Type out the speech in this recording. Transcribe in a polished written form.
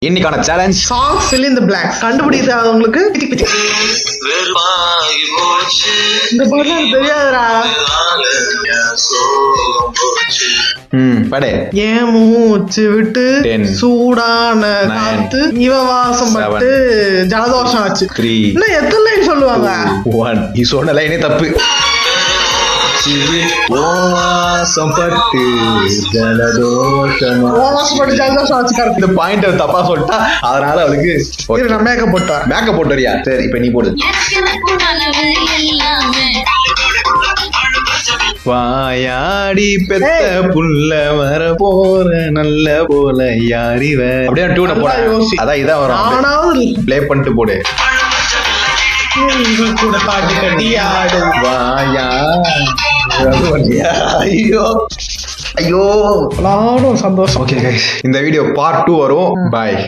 இன்னைக்கான challenge song fill in the blanks. கண்டுபிடிக்காதவங்களுக்கு இந்த பாட்டு எனக்கு தெரியாதுடா. படே ஏன் மூச்சு விட்டு 10 சூடான காத்து இவ வாசம் பட்டு ஜலதோஷம் ஆச்சு. 3 இன்னும் எத்தனை லைன் சொல்லுவாங்க? 1 நீ சொன்ன லைனே தப்பு. வாசம் பட்டு ஜலதோஷம் வாசம் பட்டு ஜலதோஷம் ஆச்சு. கரெக்ட். இந்த பாயிண்ட் தப்பா சொல்லிட்டா அதனால அவளுக்கு நான் மேக்கப் போட்டேன். மேக்கப் போட்டுறியா? சரி இப்ப நீ போடு. வாயாடி பெத்த புள்ள வர போற நல்ல போல யாரிவ அப்படியே டியூனை போட. அதான் இதான் வரும். ஆனாவது ப்ளே பண்ணிட்டு போடு. கூட பாட்டு கட்டி ஆடு வாயா ஐயோ ஐயோ சந்தோஷம். ஓகே கைஸ், இந்த வீடியோ பார்ட் 2 வரும். பாய்.